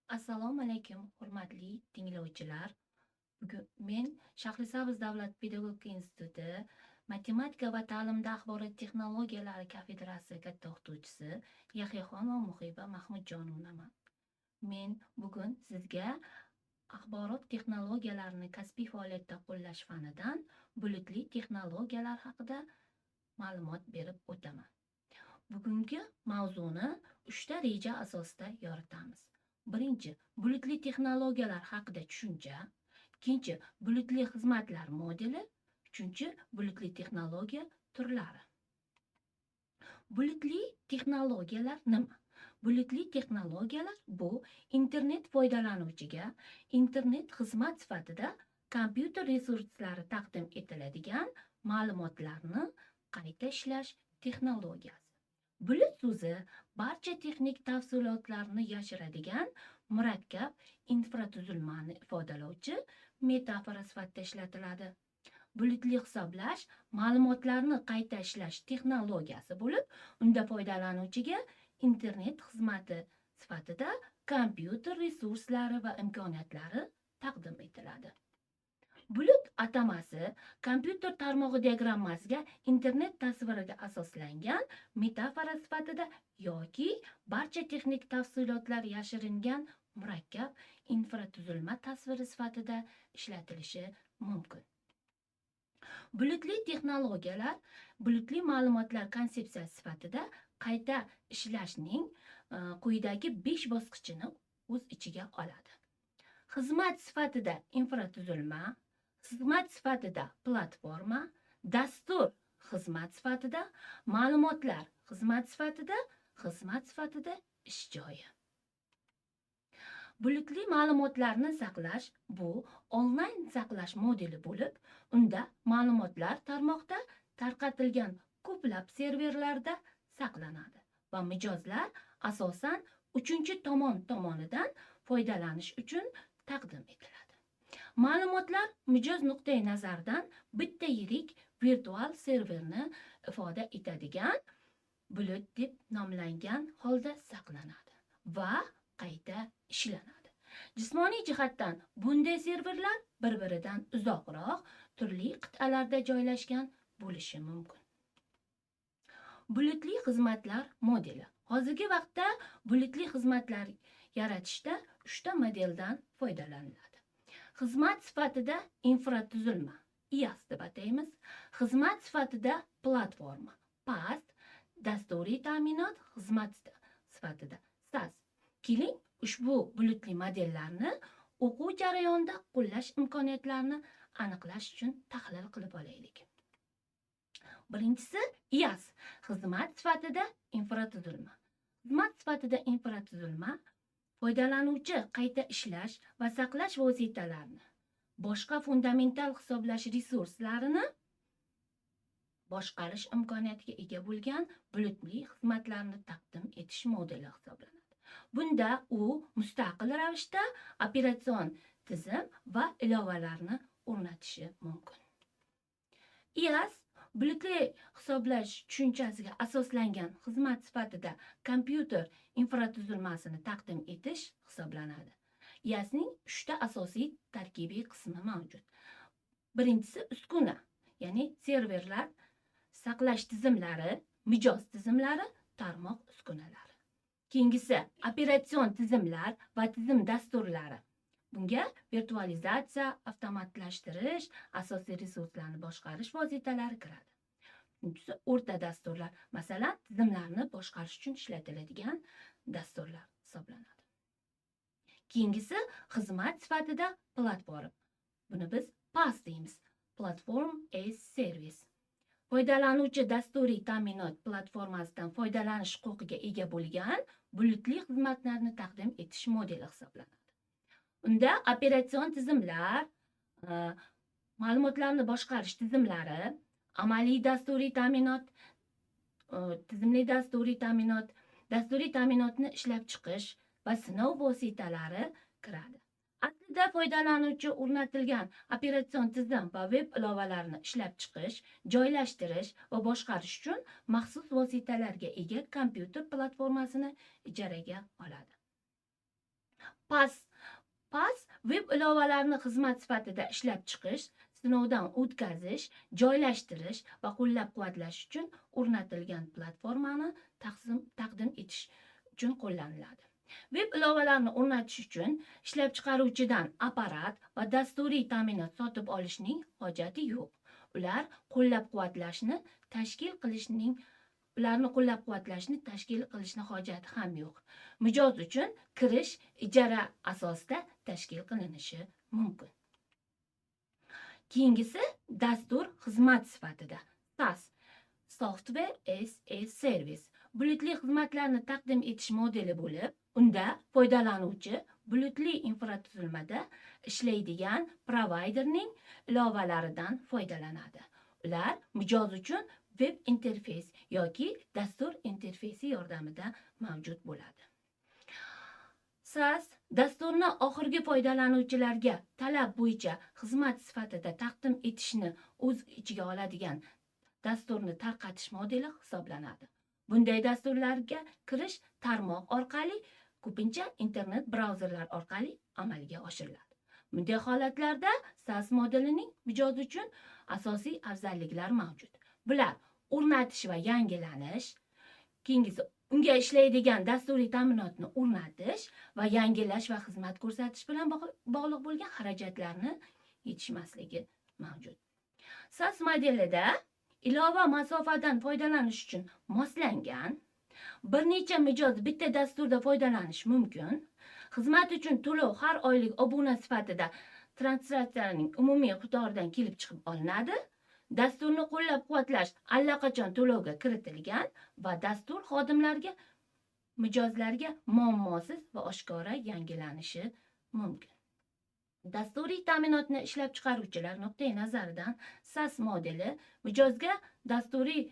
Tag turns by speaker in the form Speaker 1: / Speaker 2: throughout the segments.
Speaker 1: Assalomu alaykum, hurmatli tinglovchilar. Bugun men Shahrisabz davlat pedagogika instituti matematika va ta'limda axborot texnologiyalari kafedrasi katta o'qituvchisi Yahyaxonova Muhiba Mahmudjonovaman. Men bugun sizga axborot texnologiyalarini kasbiy faoliyatda qo'llash fanidan bulutli texnologiyalar haqida ma'lumot berib o'taman. Bugungi mavzuni 3 ta reja asosida yoritamiz. Birinchi, bulutli texnologiyalar haqida tushuncha. Ikkinchi, bulutli xizmatlar modeli. Uchinchi, bulutli texnologiya turlari. Bulutli texnologiyalar nima? Bulutli texnologiyalar bu internet foydalanuvchiga internet xizmat sifatida kompyuter resurslari taqdim etiladigan ma'lumotlarni qayta ishlash texnologiyasi. Bulut so'zi barcha texnik tafsilotlarni yashiradigan murakkab infratuzilmani ifodalovchi metafora sifatida ishlatiladi. Bulutli hisoblash ma'lumotlarni qayta ishlash texnologiyasi bo'lib, unda foydalanuvchiga internet xizmati sifatida kompyuter resurslari va imkoniyatlari taqdim etiladi. Bulut atamasi kompyuter tarmog'i diagrammasiga internet tasviriga asoslangan metafora sifatida yoki barcha texnik tafsilotlar yashiringan murakkab infratuzilma tasviri sifatida ishlatilishi mumkin. Bulutli texnologiyalar bulutli ma'lumotlar konsepsiyasi sifatida qayta ishlashning quyidagi 5 bosqichini o'z ichiga oladi. Xizmat sifatida infratuzilma, xizmat sifatida platforma, dastur xizmat sifatida, ma'lumotlar xizmat sifatida ish joyi. Bulutli ma'lumotlarni saqlash bu onlayn saqlash modeli bo'lib, unda ma'lumotlar tarmoqda tarqatilgan ko'plab serverlarda saqlanadi va mijozlar asosan uchinchi tomon tomonidan foydalanish uchun taqdim etiladi. Ma'lumotlar mijoz nuqtai nazaridan bitta yirik virtual serverni ifoda etadigan bulut deb nomlangan holda saqlanadi va qayta ishlanadi. Jismoniy jihatdan bunday serverlar bir-biridan uzoqroq turli qit'alarda joylashgan bo'lishi mumkin. Bulutli xizmatlar modeli. Hozirgi vaqtda bulutli xizmatlar yaratishda 3 ta modeldan foydalaniladi. Xizmat sifatida infratuzilma, IaaS deb ataymiz. Xizmat sifatida platforma, PaaS, dasturiy ta'minot xizmat sifatida SaaS. Keling, ushbu bulutli modellarni o'quv jarayonida qo'llash imkoniyatlarini aniqlash uchun tahlil qilib olaylik. Birinchisi IaaS, xizmat sifatida infratuzilma. Xizmat sifatida infratuzilma foydalanuvchi qayta ishlash va saqlash vositalarini, boshqa fundamental hisoblash resurslarini boshqarish imkoniyatiga ega bo'lgan bulutli xizmatlarni taqdim etish modeli hisoblanadi. Bunda u mustaqil ravishda operatsion tizim va ilovalarni o'rnatishi mumkin. IaaS bulutli hisoblash tushunchasiga asoslangan xizmat sifatida kompyuter infratuzilmasini taqdim etish hisoblanadi. IaaSning 3 ta asosiy tarkibiy qismi mavjud. Birinchisi uskuna, ya'ni serverlar, saqlash tizimlari, mijoz tizimlari, tarmoq uskunalari. Keyingisi operatsion tizimlar va tizim dasturlari. Bunga virtualizatsiya, avtomatlashtirish, asosiy resurslarni boshqarish vositalari kiradi. Uchinchisi o'rta dasturlar, masalan, tizimlarni boshqarish uchun ishlatiladigan dasturlar hisoblanadi. Keyingisi xizmat sifatida platforma. Buni biz PaaS deymiz. Platform as Service. Foydalanuvchi dasturiy ta'minot platformasidan foydalanish huquqiga ega bo'lgan bulutli xizmatlarni taqdim etish modeli hisoblanadi. Unda operatsion tizimlar, ma'lumotlarni boshqarish tizimlari, amaliy dasturiy ta'minot, tizimli dasturiy ta'minotni ishlab chiqish va sinov vositalari kiradi. Aslida foydalanuvchi o'rnatilgan operatsion tizim va veb ilovalarini ishlab chiqish, joylashtirish va boshqarish uchun maxsus vositalarga ega kompyuter platformasini ijaraga oladi. PaaS web ilovalarini xizmat sifatida ishlab chiqish, sinovdan o'tkazish, joylashtirish va qo'llab-quvvatlash uchun o'rnatilgan platformani taqdim etish uchun qo'llaniladi. Web ilovalarini o'rnatish uchun ishlab chiqaruvchidan apparat va dasturiy ta'minot sotib olishning hojati yo'q. Ularni qo'llab-quvvatlashni tashkil qilishni hojati ham yo'q. Mijoz uchun kirish ijara asosida tashkil qilinishi mumkin. Keyingisi dastur xizmat sifatida. SaaS, Software as a Service, bulutli xizmatlarni taqdim etish modeli bo'lib, unda foydalanuvchi bulutli infratuzilmada ishlaydigan provayderning ilovalaridan foydalanadi. Ular mijoz uchun web interfeys yoki dastur interfeysi yordamida mavjud bo'ladi. SaaS dasturni oxirgi foydalanuvchilarga talab bo'yicha xizmat sifatida taqdim etishni o'z ichiga oladigan dasturni tarqatish modeli hisoblanadi. Bunday dasturlarga kirish tarmoq orqali, ko'pincha internet brauzerlar orqali amalga oshiriladi. Bunday holatlarda SaaS modelining mijoz uchun asosiy afzalliklar mavjud. Bular o'rnatish va yangilanish, keyingisi unga ishlaydigan dasturiy ta'minotni o'rnatish va yangilash va xizmat ko'rsatish bilan bog'liq bo'lgan xarajatlarni yetishmasligi mavjud. SaaS modelida ilova masofadan foydalanish uchun moslangan, bir necha mijoz bitta dasturda foydalanish mumkin. Xizmat uchun to'lov har oylik obuna sifatida transaksiyaning umumiy miqdoridan kelib chiqib olinadi. Dasturni qo'llab-quvvatlash allaqachon to'lovga kiritilgan va dastur xodimlarga mijozlarga muammosiz va oshkora yangilanishi mumkin. Dasturiy ta'minotni ishlab chiqaruvchilar nuqtai nazaridan SaaS modeli mijozga dasturiy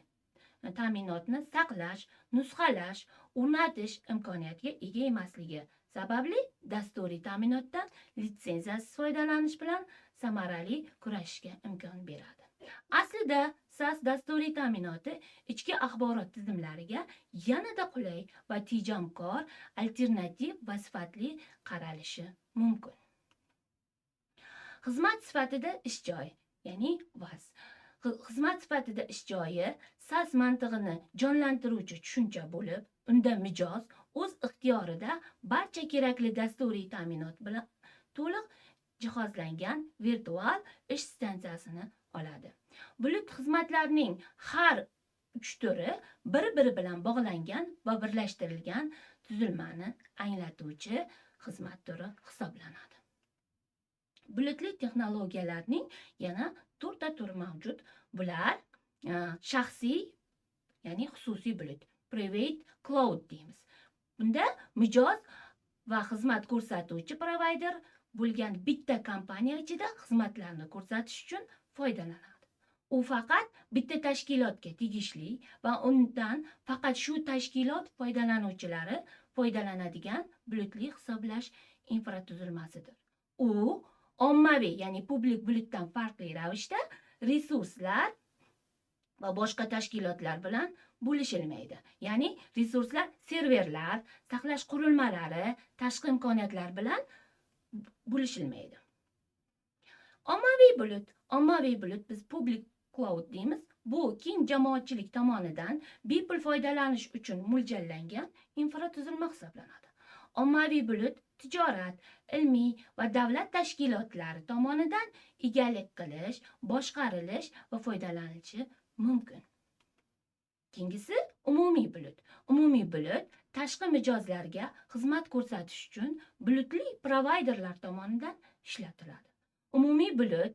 Speaker 1: ta'minotni saqlash, nusxalash, o'rnatish imkoniyatiga ega emasligi sababli dasturiy ta'minotdan litsenziyasiz foydalanish bilan samarali kurashishga imkon beradi. Aslida SaaS dasturiy ta'minoti ichki axborot tizimlariga yanada qulay va tejamkor alternativ va sifatli qaralishi mumkin. Xizmat sifatida ish joyi, ya'ni VAS. Xizmat sifatida ish joyi SaaS mantig'ini jonlantiruvchi tushuncha bo'lib, unda mijoz o'z ixtiyorida barcha kerakli dasturiy ta'minot bilan to'liq jihozlangan virtual ish stansiyasini oladi. Bulut xizmatlarining har 3 turi bir-biri bilan bog'langan va birlashtirilgan tuzilmani anglatuvchi xizmat turi hisoblanadi. Bulutli texnologiyalarning yana 4 ta turi mavjud. Bular shaxsiy, ya'ni xususiy bulut, private cloud deymiz. Bunda mijoz va xizmat ko'rsatuvchi provayder bo'lgan bitta kompaniya ichida xizmatlarni ko'rsatish uchun foydalanadi. U faqat bitta tashkilotga tegishli va undan faqat shu tashkilot foydalanuvchilari foydalanadigan bulutli hisoblash infratuzilmasidir. U ommaviy, ya'ni publik bulutdan farqli ravishda resurslar va boshqa tashkilotlar bilan bo'lishilmaydi. Ya'ni resurslar serverlar, saqlash qurilmalari, tashqi imkoniyatlar bilan bo'lishilmaydi. Ommaviy bulut biz public cloud deymiz. Bu keng jamoatchilik tomonidan bepul foydalanish uchun mo'ljallangan infratuzilma hisoblanadi. Ommaviy bulut tijorat, ilmiy va davlat tashkilotlari tomonidan egalik qilish, boshqarilish va foydalanilishi mumkin. Keyingisi umumiy bulut. Umumiy bulut tashqi mijozlarga xizmat ko'rsatish uchun bulutli provayderlar tomonidan ishlatiladi. Umumiy bulut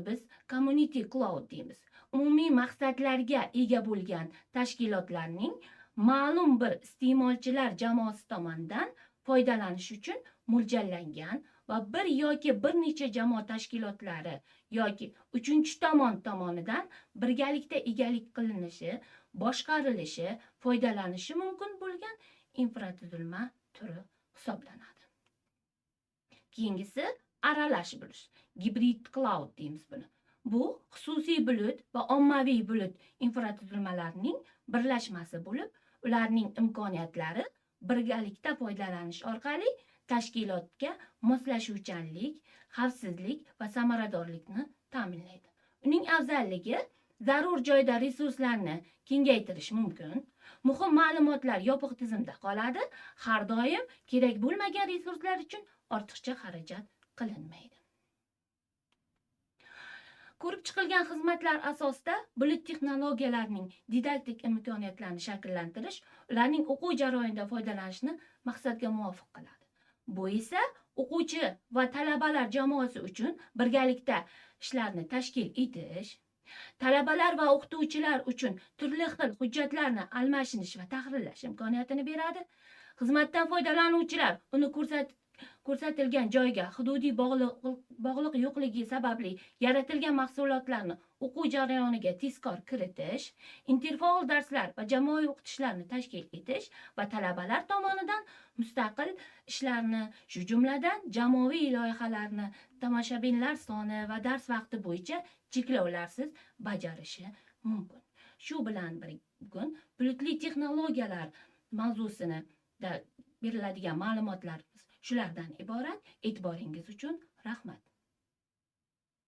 Speaker 1: biz community cloud deymiz. Umumiy maqsadlarga ega bo'lgan tashkilotlarning ma'lum bir iste'molchilar jamoasi tomonidan foydalanish uchun mo'ljallangan va bir yoki bir necha jamoat tashkilotlari yoki uchinchi tomon tomonidan birgalikda egalik qilinishi, boshqarilishi, foydalanishi mumkin bo'lgan infratuzilma turi hisoblanadi. Keyingisi aralash bulut, hibrid cloud deymiz buni. Bu xususiy bulut va ommaviy bulut infratuzilmalarining birlashmasi bo'lib, ularning imkoniyatlari birgalikda foydalanish orqali tashkilotga moslashuvchanlik, xavfsizlik va samaradorlikni ta'minlaydi. Uning afzalligi zarur joyda resurslarni kengaytirish mumkin. Muhim ma'lumotlar yopiq tizimda qoladi. Har doim kerak bo'lmagan resurslar uchun ortiqcha xarajat qilinmaydi. Ko'rib chiqilgan xizmatlar asosida bulut texnologiyalarining didaktik imkoniyatlarini shakllantirish, ularning o'quv jarayonida foydalanishni maqsadga muvofiq qiladi. Bu esa o'quvchi va talabalar jamoasi uchun birgalikda ishlarni tashkil etish, talabalar va o'qituvchilar uchun turli xil hujjatlarni almashinish va tahrirlash imkoniyatini beradi. Xizmatdan foydalanuvchilar uni ko'rsatilgan joyga hududiy bog'liq yo'qligi sababli yaratilgan mahsulotlarni o'quv jarayoniga tezkor kiritish, interfaol darslar va jamoaviy o'qitishlarni tashkil etish va talabalar tomonidan mustaqil ishlarni, shu jumladan jamoaviy loyihalarni tomoshabinlar soni va dars vaqti bo'yicha cheklovlarsiz bajarishi mumkin. Shu bilan bugun bulutli texnologiyalar mavzusini beriladigan ma'lumotlar shulardan iborat. E'tiboringiz uchun rahmat.